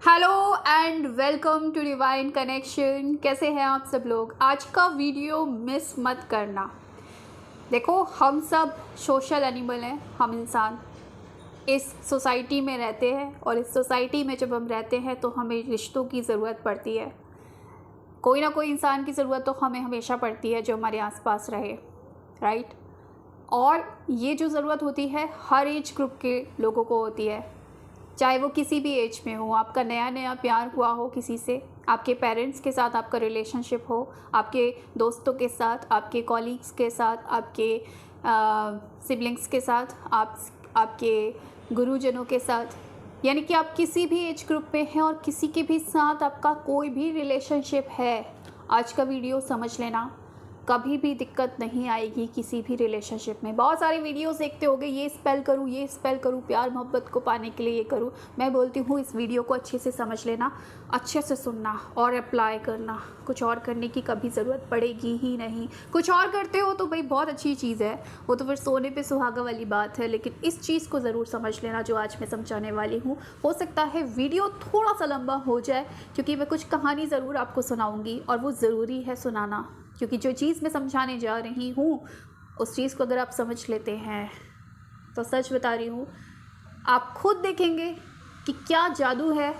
Hello and welcome to divine connection. कैसे हैं आप सब लोग? आज का वीडियो मिस मत करना। देखो, हम सब सोशल एनिमल हैं, हम इंसान इस सोसाइटी में रहते हैं और इस सोसाइटी में जब हम रहते हैं तो हमें रिश्तों की ज़रूरत पड़ती है। कोई ना कोई इंसान की ज़रूरत तो हमें हमेशा पड़ती है जो हमारे आसपास रहे, राइट? और ये जो ज़रूरत होती है हर एज ग्रुप के लोगों को होती है, चाहे वो किसी भी एज में हो। आपका नया नया प्यार हुआ हो किसी से, आपके पेरेंट्स के साथ आपका रिलेशनशिप हो, आपके दोस्तों के साथ, आपके कॉलीग्स के साथ, आपके सिबलिंग्स के साथ, आपके गुरुजनों के साथ, यानी कि आप किसी भी एज ग्रुप में हैं और किसी के भी साथ आपका कोई भी रिलेशनशिप है, आज का वीडियो समझ लेना। कभी भी दिक्कत नहीं आएगी किसी भी रिलेशनशिप में। बहुत सारे वीडियोस देखते होगे, ये स्पेल करूँ, प्यार मोहब्बत को पाने के लिए ये करूँ। मैं बोलती हूँ इस वीडियो को अच्छे से समझ लेना, अच्छे से सुनना और अप्लाई करना। कुछ और करने की कभी ज़रूरत पड़ेगी ही नहीं। कुछ और करते हो तो भाई बहुत अच्छी चीज़ है, वो तो फिर सोने पे सुहागा वाली बात है, लेकिन इस चीज़ को ज़रूर समझ लेना जो आज मैं समझाने वाली हूँ। हो सकता है वीडियो थोड़ा सा लंबा हो जाए क्योंकि मैं कुछ कहानी ज़रूर आपको सुनाऊँगी और वो ज़रूरी है सुनाना, क्योंकि जो चीज़ मैं समझाने जा रही हूँ उस चीज़ को अगर आप समझ लेते हैं तो सच बता रही हूँ, आप खुद देखेंगे कि क्या जादू है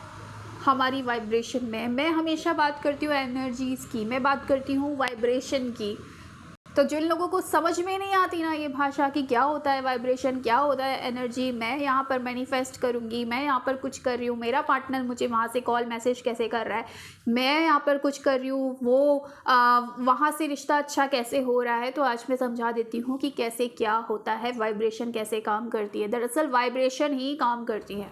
हमारी वाइब्रेशन में। मैं हमेशा बात करती हूँ एनर्जीज़ की, मैं बात करती हूँ वाइब्रेशन की। तो जिन लोगों को समझ में नहीं आती ना ये भाषा कि क्या होता है वाइब्रेशन, क्या होता है एनर्जी, मैं यहाँ पर मैनिफेस्ट करूँगी, मैं यहाँ पर कुछ कर रही हूँ, मेरा पार्टनर मुझे वहाँ से कॉल मैसेज कैसे कर रहा है, मैं यहाँ पर कुछ कर रही हूँ, वो वहाँ से रिश्ता अच्छा कैसे हो रहा है, तो आज मैं समझा देती हूँ कि कैसे क्या होता है, वाइब्रेशन कैसे काम करती है। दरअसल वाइब्रेशन ही काम करती है।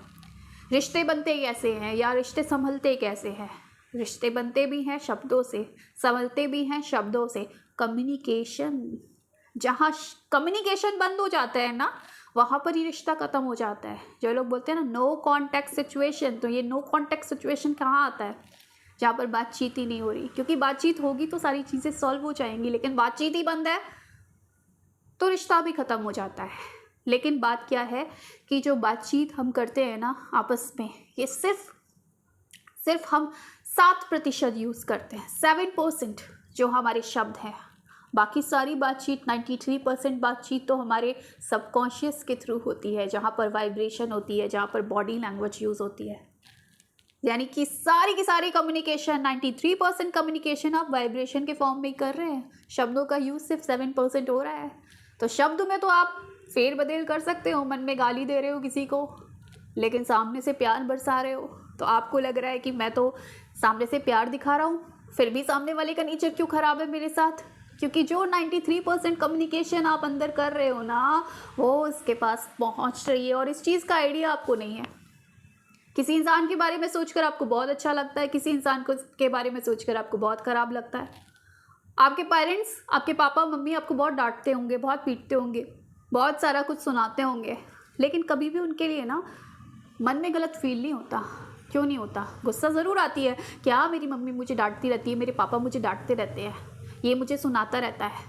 रिश्ते बनते कैसे हैं या रिश्ते संभलते कैसे हैं? रिश्ते बनते भी हैं शब्दों से, संभलते भी हैं शब्दों से। कम्युनिकेशन, जहाँ कम्युनिकेशन बंद हो जाता है ना, वहाँ पर ही रिश्ता ख़त्म हो जाता है। जो लोग बोलते हैं ना नो कॉन्टैक्ट सिचुएशन, तो ये नो कॉन्टैक्ट सिचुएशन कहाँ आता है? जहाँ पर बातचीत ही नहीं हो रही, क्योंकि बातचीत होगी तो सारी चीज़ें सॉल्व हो जाएंगी, लेकिन बातचीत ही बंद है तो रिश्ता भी ख़त्म हो जाता है। लेकिन बात क्या है कि जो बातचीत हम करते हैं ना आपस में, ये सिर्फ हम 7% यूज़ करते हैं, 7% जो हमारे शब्द हैं। बाकी सारी बातचीत 93% बातचीत तो हमारे सबकॉन्शियस के थ्रू होती है, जहाँ पर वाइब्रेशन होती है, जहाँ पर बॉडी लैंग्वेज यूज़ होती है। यानी कि सारी की सारी कम्युनिकेशन, 93% कम्युनिकेशन आप वाइब्रेशन के फॉर्म में ही कर रहे हैं। शब्दों का यूज़ सिर्फ 7% हो रहा है। तो शब्द में तो आप फेर बदल कर सकते हो, मन में गाली दे रहे हो किसी को, लेकिन सामने से प्यार बरसा रहे हो, तो आपको लग रहा है कि मैं तो सामने से प्यार दिखा रहा हूँ, फिर भी सामने वाले का नेचर क्यों ख़राब है मेरे साथ? क्योंकि जो 93% कम्युनिकेशन आप अंदर कर रहे हो ना, वो उसके पास पहुँच रही है और इस चीज़ का आइडिया आपको नहीं है। किसी इंसान के बारे में सोचकर आपको बहुत अच्छा लगता है, किसी इंसान को के बारे में सोचकर आपको बहुत ख़राब लगता है। आपके पेरेंट्स, आपके पापा मम्मी आपको बहुत डांटते होंगे, बहुत पीटते होंगे, बहुत सारा कुछ सुनाते होंगे, लेकिन कभी भी उनके लिए ना मन में गलत फील नहीं होता। क्यों नहीं होता? गुस्सा ज़रूर आती है, क्या मेरी मम्मी मुझे डांटती रहती है, मेरे पापा मुझे डांटते रहते हैं, ये मुझे सुनाता रहता है,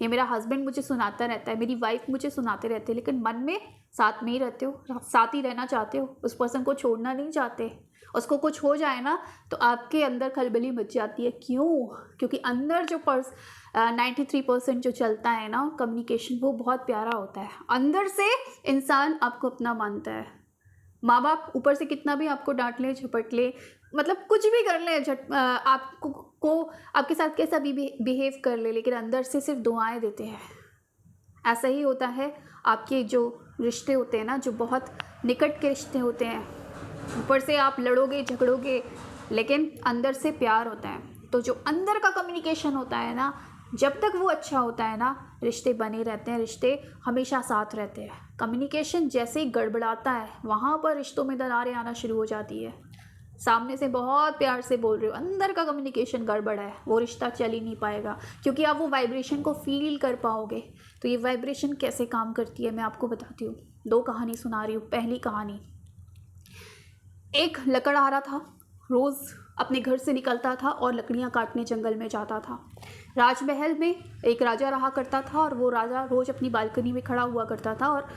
ये मेरा हस्बैंड मुझे सुनाता रहता है, मेरी वाइफ मुझे सुनाते रहते हैं, लेकिन मन में साथ में ही रहते हो, साथ ही रहना चाहते हो, उस पर्सन को छोड़ना नहीं चाहते। उसको कुछ हो जाए ना तो आपके अंदर खलबली मच जाती है। क्यों? क्योंकि अंदर जो 93% जो चलता है ना कम्युनिकेशन, वो बहुत प्यारा होता है। अंदर से इंसान आपको अपना मानता है। माँ बाप ऊपर से कितना भी आपको डांट ले, झपट ले, मतलब कुछ भी कर ले, आपको आपके साथ कैसा भी बिहेव कर ले, लेकिन अंदर से सिर्फ दुआएं देते हैं। ऐसा ही होता है आपके जो रिश्ते होते हैं ना, जो बहुत निकट के रिश्ते होते हैं, ऊपर से आप लड़ोगे झगड़ोगे, लेकिन अंदर से प्यार होता है। तो जो अंदर का कम्युनिकेशन होता है ना, जब तक वो अच्छा होता है ना, रिश्ते बने रहते हैं, रिश्ते हमेशा साथ रहते हैं। कम्युनिकेशन जैसे ही गड़बड़ाता है, वहाँ पर रिश्तों में दरारें आना शुरू हो जाती है। सामने से बहुत प्यार से बोल रहे हो, अंदर का कम्युनिकेशन गड़बड़ है, वो रिश्ता चल ही नहीं पाएगा, क्योंकि आप वो वाइब्रेशन को फील कर पाओगे। तो ये वाइब्रेशन कैसे काम करती है मैं आपको बताती हूँ। 2 कहानी सुना रही हूँ। पहली कहानी, एक लकड़हारा था, रोज़ अपने घर से निकलता था और लकड़ियाँ काटने जंगल में जाता था। राजमहल में एक राजा रहा करता था और वो राजा रोज़ अपनी बालकनी में खड़ा हुआ करता था और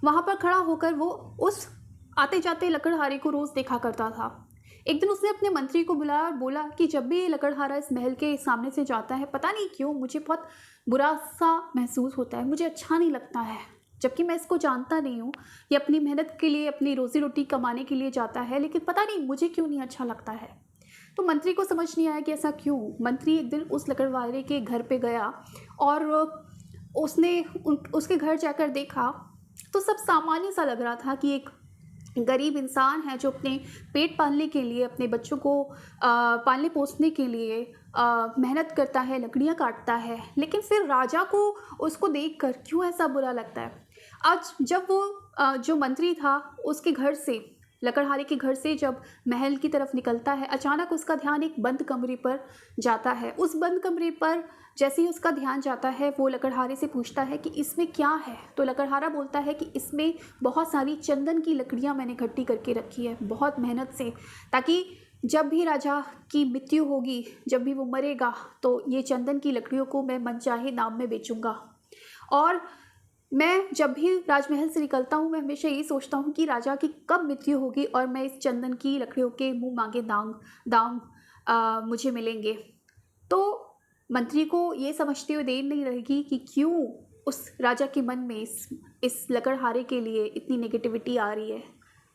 वहाँ पर खड़ा होकर वो उस आते जाते लकड़हारे को रोज़ देखा करता था। एक दिन उसने अपने मंत्री को बुलाया और बोला कि जब भी ये लकड़हारा इस महल के सामने से जाता है, पता नहीं क्यों मुझे बहुत बुरा सा महसूस होता है, मुझे अच्छा नहीं लगता है। जबकि मैं इसको जानता नहीं हूँ, ये अपनी मेहनत के लिए, अपनी रोज़ी रोटी कमाने के लिए जाता है, लेकिन पता नहीं मुझे क्यों नहीं अच्छा लगता है। तो मंत्री को समझ नहीं आया कि ऐसा क्यों। मंत्री एक दिन उस लकड़हारे के घर पे गया और उसने उसके घर जाकर देखा तो सब सामान्य सा लग रहा था कि एक गरीब इंसान है जो अपने पेट पालने के लिए, अपने बच्चों को पालने पोसने के लिए मेहनत करता है, लकड़ियाँ काटता है। लेकिन फिर राजा को उसको देखकर क्यों ऐसा बुरा लगता है। आज जब वो जो मंत्री था उसके घर से, लकड़हारे के घर से जब महल की तरफ निकलता है, अचानक उसका ध्यान एक बंद कमरे पर जाता है। उस बंद कमरे पर जैसे ही उसका ध्यान जाता है, वो लकड़हारे से पूछता है कि इसमें क्या है। तो लकड़हारा बोलता है कि इसमें बहुत सारी चंदन की लकड़ियाँ मैंने इकट्ठी करके रखी है बहुत मेहनत से, ताकि जब भी राजा की मृत्यु होगी, जब भी वो मरेगा, तो ये चंदन की लकड़ियों को मैं मनचाहे दाम में बेचूंगा। और मैं जब भी राजमहल से निकलता हूँ, मैं हमेशा यही सोचता हूँ कि राजा की कब मृत्यु होगी और मैं इस चंदन की लकड़ियों के मुँह मांगे दाम मुझे मिलेंगे। तो मंत्री को ये समझते हुए देर नहीं रहेगी कि क्यों उस राजा के मन में इस लकड़हारे के लिए इतनी नेगेटिविटी आ रही है।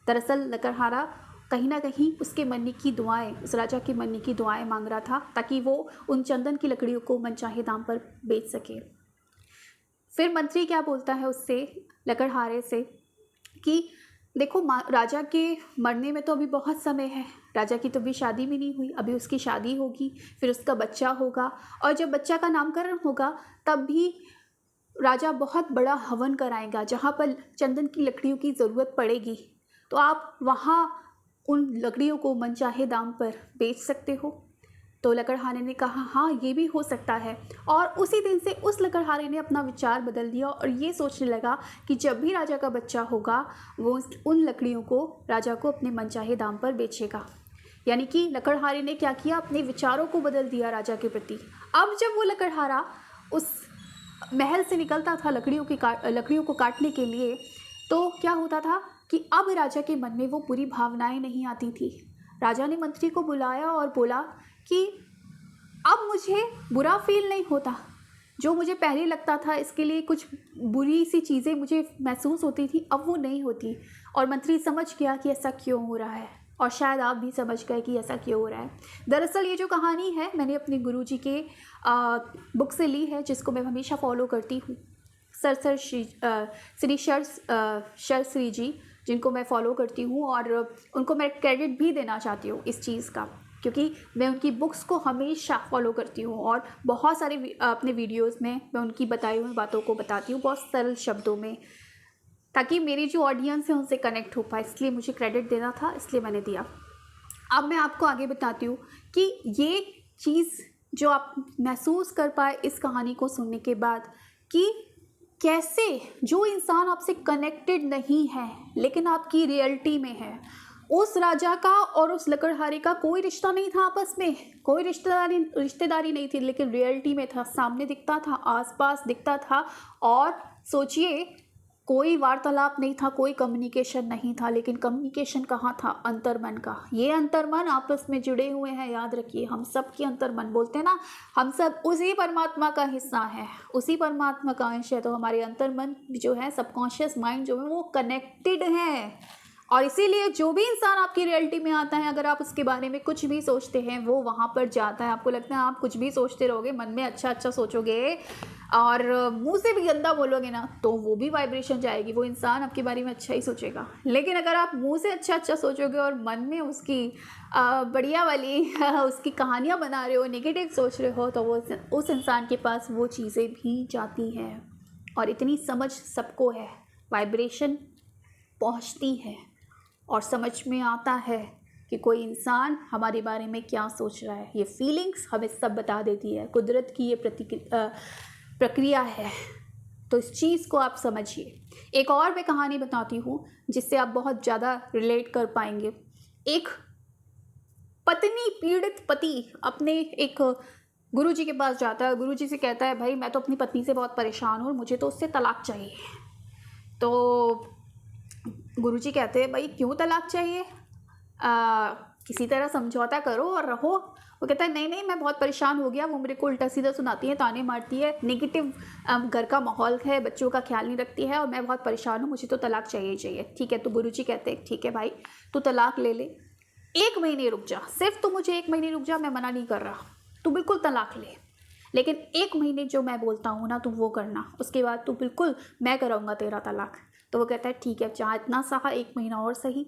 दरअसल लकड़हारा कहीं ना कहीं उसके मरने की दुआएं, उस राजा के मरने की दुआएं मांग रहा था, ताकि वो उन चंदन की लकड़ियों को मनचाहे दाम पर बेच सके। फिर मंत्री क्या बोलता है उससे, लकड़हारे से, कि देखो राजा के मरने में तो अभी बहुत समय है, राजा की तो अभी शादी भी नहीं हुई, अभी उसकी शादी होगी, फिर उसका बच्चा होगा, और जब बच्चा का नामकरण होगा तब भी राजा बहुत बड़ा हवन कराएगा जहाँ पर चंदन की लकड़ियों की ज़रूरत पड़ेगी। तो आप वहाँ उन लकड़ियों को मनचाहे दाम पर बेच सकते हो। तो लकड़हारे ने कहा हाँ, ये भी हो सकता है। और उसी दिन से उस लकड़हारे ने अपना विचार बदल दिया और ये सोचने लगा कि जब भी राजा का बच्चा होगा, वो उन लकड़ियों को राजा को अपने मनचाहे दाम पर बेचेगा। यानी कि लकड़हारे ने क्या किया, अपने विचारों को बदल दिया राजा के प्रति। अब जब वो लकड़हारा उस महल से निकलता था लकड़ियों को काटने के लिए, तो क्या होता था कि अब राजा के मन में वो बुरी भावनाएं नहीं आती थी। राजा ने मंत्री को बुलाया और बोला कि अब मुझे बुरा फील नहीं होता, जो मुझे पहले लगता था इसके लिए कुछ बुरी सी चीज़ें मुझे महसूस होती थी, अब वो नहीं होती। और मंत्री समझ गया कि ऐसा क्यों हो रहा है, और शायद आप भी समझ गए कि ऐसा क्यों हो रहा है। दरअसल ये जो कहानी है मैंने अपने गुरुजी के बुक से ली है, जिसको मैं हमेशा फॉलो करती हूँ, श्री श्री जी, जिनको मैं फॉलो करती हूँ, और उनको मैं क्रेडिट भी देना चाहती हूँ इस चीज़ का, क्योंकि मैं उनकी बुक्स को हमेशा फॉलो करती हूँ और बहुत सारे अपने वीडियोस में मैं उनकी बताई हुई बातों को बताती हूँ बहुत सरल शब्दों में, ताकि मेरी जो ऑडियंस है उनसे कनेक्ट हो पाए। इसलिए मुझे क्रेडिट देना था, इसलिए मैंने दिया। अब मैं आपको आगे बताती हूँ कि ये चीज़ जो आप महसूस कर पाए इस कहानी को सुनने के बाद, कि कैसे जो इंसान आपसे कनेक्टेड नहीं है लेकिन आपकी रियलिटी में है, उस राजा का और उस लकड़हारे का कोई रिश्ता नहीं था, आपस में कोई रिश्तेदारी नहीं थी, लेकिन रियलिटी में था, सामने दिखता था, आसपास दिखता था। और सोचिए, कोई वार्तालाप नहीं था, कोई कम्युनिकेशन नहीं था, लेकिन कम्युनिकेशन कहाँ था, अंतर्मन का। ये अंतर्मन आपस में जुड़े हुए हैं, याद रखिए, हम सब की अंतर्मन बोलते हैं ना, हम सब उसी परमात्मा का हिस्सा है, उसी परमात्मा का अंश है। तो हमारे अंतर्मन जो है, सबकॉन्शियस माइंड जो है, वो कनेक्टेड है। और इसीलिए जो भी इंसान आपकी रियलिटी में आता है, अगर आप उसके बारे में कुछ भी सोचते हैं, वो वहाँ पर जाता है। आपको लगता है आप कुछ भी सोचते रहोगे, मन में अच्छा अच्छा सोचोगे और मुंह से भी गंदा बोलोगे ना, तो वो भी वाइब्रेशन जाएगी, वो इंसान आपके बारे में अच्छा ही सोचेगा। लेकिन अगर आप मुंह से अच्छा अच्छा सोचोगे और मन में उसकी बढ़िया वाली उसकी कहानियाँ बना रहे हो, नेगेटिव सोच रहे हो, तो वो उस इंसान के पास वो चीज़ें भी जाती हैं। और इतनी समझ सबको है, वाइब्रेशन पहुँचती है और समझ में आता है कि कोई इंसान हमारे बारे में क्या सोच रहा है। ये फीलिंग्स हमें सब बता देती है, कुदरत की ये प्रक्रिया है। तो इस चीज़ को आप समझिए। एक और मैं कहानी बताती हूँ जिससे आप बहुत ज़्यादा रिलेट कर पाएंगे। एक पत्नी, पीड़ित पति अपने एक गुरुजी के पास जाता है, गुरुजी से कहता है, भाई मैं तो अपनी पत्नी से बहुत परेशान हूँ और मुझे तो उससे तलाक चाहिए। तो गुरुजी कहते हैं भाई क्यों तलाक चाहिए, किसी तरह समझौता करो और रहो। वो कहता है नहीं नहीं, मैं बहुत परेशान हो गया, वो मेरे को उल्टा सीधा सुनाती है, ताने मारती है, नेगेटिव घर का माहौल है, बच्चों का ख्याल नहीं रखती है और मैं बहुत परेशान हूँ, मुझे तो तलाक चाहिए चाहिए। ठीक है, तो गुरुजी कहते हैं ठीक है भाई, तू तलाक ले ले, 1 महीने रुक जा, सिर्फ तू मुझे 1 महीने रुक जा, मैं मना नहीं कर रहा, तू बिल्कुल तलाक ले, लेकिन 1 महीने जो मैं बोलता हूँ ना तू वो करना, उसके बाद तू बिल्कुल मैं कराऊंगा तेरा तलाक। तो वो कहता है ठीक है, चाहे इतना सहा 1 महीना और सही।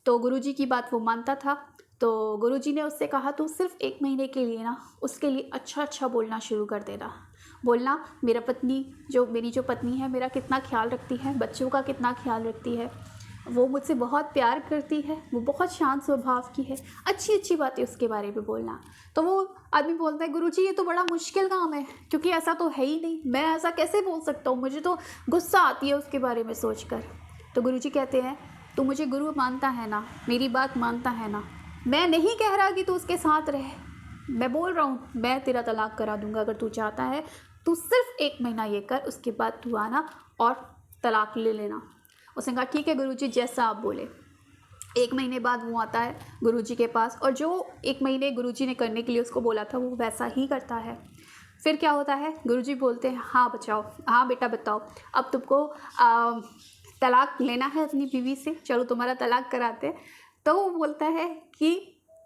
तो गुरुजी की बात वो मानता था। तो गुरुजी ने उससे कहा तू सिर्फ 1 महीने के लिए ना उसके लिए अच्छा अच्छा बोलना शुरू कर देना, बोलना मेरी जो पत्नी है मेरा कितना ख्याल रखती है, बच्चों का कितना ख्याल रखती है, वो मुझसे बहुत प्यार करती है, वो बहुत शांत स्वभाव की है, अच्छी अच्छी बातें उसके बारे में बोलना। तो वो आदमी बोलता है गुरुजी ये तो बड़ा मुश्किल काम है, क्योंकि ऐसा तो है ही नहीं, मैं ऐसा कैसे बोल सकता हूँ, मुझे तो गुस्सा आती है उसके बारे में सोचकर। तो गुरुजी कहते हैं तू मुझे गुरु मानता है ना, मेरी बात मानता है ना, मैं नहीं कह रहा कि तू उसके साथ रहे, मैं बोल रहा हूँ मैं तेरा तलाक करा दूंगा अगर तू चाहता है, तू सिर्फ 1 महीना ये कर, उसके बाद तू आना और तलाक ले लेना। उसने कहा ठीक है गुरुजी जैसा आप बोले। 1 महीने बाद वो आता है गुरुजी के पास और जो 1 महीने गुरुजी ने करने के लिए उसको बोला था वो वैसा ही करता है। फिर क्या होता है, गुरुजी बोलते हैं हाँ बचाओ, हाँ बेटा बताओ, अब तुमको तलाक लेना है अपनी बीवी से, चलो तुम्हारा तलाक कराते हैं। तो वो बोलता है कि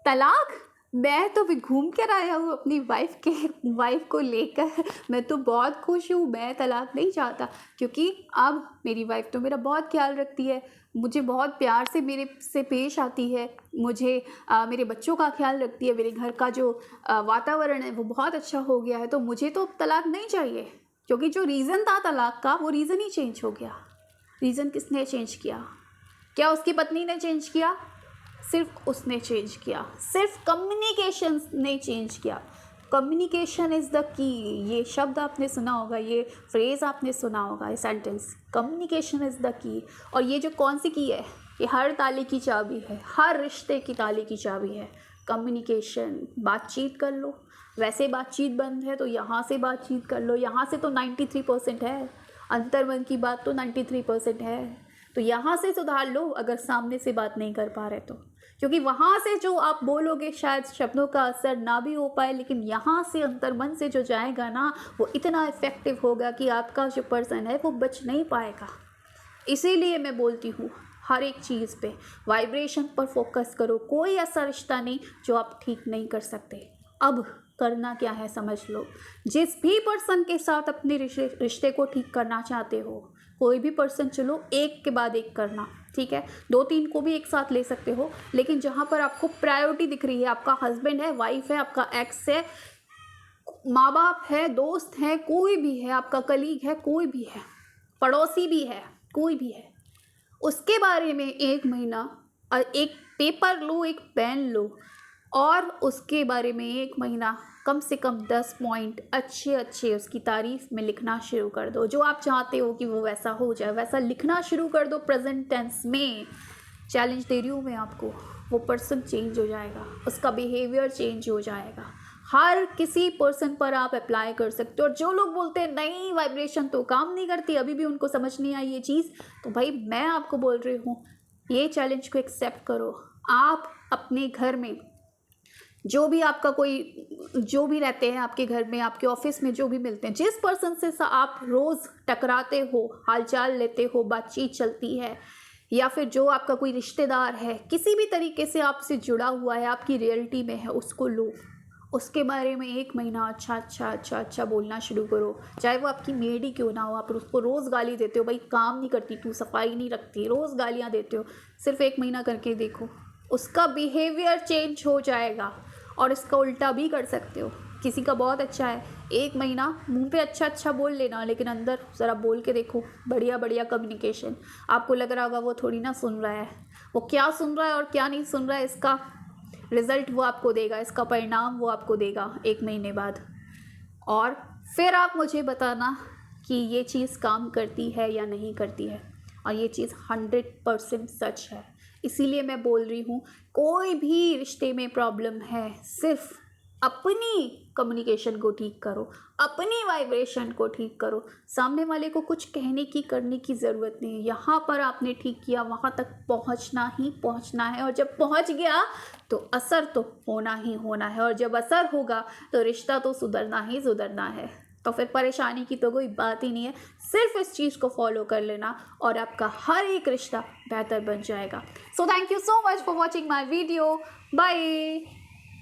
तलाक, मैं तो भी घूम कर आया हूँ अपनी वाइफ को लेकर, मैं तो बहुत खुश हूँ, मैं तलाक नहीं चाहता, क्योंकि अब मेरी वाइफ तो मेरा बहुत ख्याल रखती है, मुझे बहुत प्यार से मेरे से पेश आती है, मुझे मेरे बच्चों का ख्याल रखती है, मेरे घर का जो वातावरण है वो बहुत अच्छा हो गया है, तो मुझे तो तलाक नहीं चाहिए। क्योंकि जो रीज़न था तलाक का वो रीज़न ही चेंज हो गया। रीज़न किसने चेंज किया? क्या उसकी पत्नी ने चेंज किया? सिर्फ उसने चेंज किया, सिर्फ कम्युनिकेशन ने चेंज किया। कम्युनिकेशन इज़ द की, ये शब्द आपने सुना होगा, ये फ्रेज़ आपने सुना होगा, ये sentence, communication is the key. और ये जो कौन सी की है, ये हर ताले की चाबी है, हर रिश्ते की ताले की चाबी है कम्युनिकेशन। बातचीत कर लो, वैसे बातचीत बंद है तो यहाँ से बातचीत कर लो, यहाँ से तो 93% है, अंतर्मन की बात तो 93% है, तो यहाँ से सुधार लो अगर सामने से बात नहीं कर पा रहे तो। क्योंकि वहाँ से जो आप बोलोगे शायद शब्दों का असर ना भी हो पाए, लेकिन यहाँ से अंतर्मन से जो जाएगा ना वो इतना इफ़ेक्टिव होगा कि आपका जो पर्सन है वो बच नहीं पाएगा। इसीलिए मैं बोलती हूँ हर एक चीज़ पे वाइब्रेशन पर फोकस करो, कोई ऐसा रिश्ता नहीं जो आप ठीक नहीं कर सकते। अब करना क्या है समझ लो, जिस भी पर्सन के साथ अपने रिश्ते को ठीक करना चाहते हो, कोई भी पर्सन चलो एक के बाद एक करना, ठीक है, 2-3 को भी एक साथ ले सकते हो, लेकिन जहाँ पर आपको प्रायोरिटी दिख रही है, आपका हस्बैंड है, वाइफ है, आपका एक्स है, माँ बाप है, दोस्त है, कोई भी है, आपका कलीग है, कोई भी है, पड़ोसी भी है, कोई भी है, उसके बारे में 1 महीना और एक पेपर लो, एक पेन लो और उसके बारे में 1 महीना कम से कम 10 पॉइंट अच्छे अच्छे उसकी तारीफ़ में लिखना शुरू कर दो। जो आप चाहते हो कि वो वैसा हो जाए वैसा लिखना शुरू कर दो प्रेजेंट टेंस में। चैलेंज दे रही हूँ मैं आपको, वो पर्सन चेंज हो जाएगा, उसका बिहेवियर चेंज हो जाएगा। हर किसी पर्सन पर आप अप्लाई कर सकते हो। और जो लोग बोलते हैं नहीं वाइब्रेशन तो काम नहीं करती, अभी भी उनको समझ नहीं आई ये चीज़, तो भाई मैं आपको बोल रही हूँ ये चैलेंज को एक्सेप्ट करो। आप अपने घर में जो भी आपका जो भी रहते हैं आपके घर में, आपके ऑफिस में जो भी मिलते हैं, जिस पर्सन से आप रोज़ टकराते हो, हालचाल लेते हो, बातचीत चलती है, या फिर जो आपका कोई रिश्तेदार है, किसी भी तरीके से आपसे जुड़ा हुआ है, आपकी रियलिटी में है, उसको लो, उसके बारे में 1 महीना अच्छा बोलना शुरू करो। चाहे वो आपकी मेड ही क्यों ना हो, आप उसको रोज़ गाली देते हो, भाई काम नहीं करती तू, सफाई नहीं रखती, रोज़ गालियाँ देते हो, सिर्फ 1 महीना करके देखो, उसका बिहेवियर चेंज हो जाएगा। और इसका उल्टा भी कर सकते हो, किसी का बहुत अच्छा है, 1 महीना मुंह पे अच्छा बोल लेना, लेकिन अंदर ज़रा बोल के देखो, बढ़िया कम्युनिकेशन। आपको लग रहा होगा वो थोड़ी ना सुन रहा है, वो क्या सुन रहा है और क्या नहीं सुन रहा है, इसका रिज़ल्ट वो आपको देगा, इसका परिणाम वो आपको देगा 1 महीने बाद। और फिर आप मुझे बताना कि ये चीज़ काम करती है या नहीं करती है। और ये चीज़ 100% सच है। इसीलिए मैं बोल रही हूँ कोई भी रिश्ते में प्रॉब्लम है, सिर्फ अपनी कम्युनिकेशन को ठीक करो, अपनी वाइब्रेशन को ठीक करो। सामने वाले को कुछ कहने की करने की ज़रूरत नहीं है। यहाँ पर आपने ठीक किया, वहाँ तक पहुँचना ही पहुँचना है, और जब पहुँच गया तो असर तो होना ही होना है, और जब असर होगा तो रिश्ता तो सुधरना ही सुधरना है। तो फिर परेशानी की तो कोई बात ही नहीं है। सिर्फ इस चीज़ को फॉलो कर लेना और आपका हर एक रिश्ता बेहतर बन जाएगा। So thank you so much for watching my video. Bye.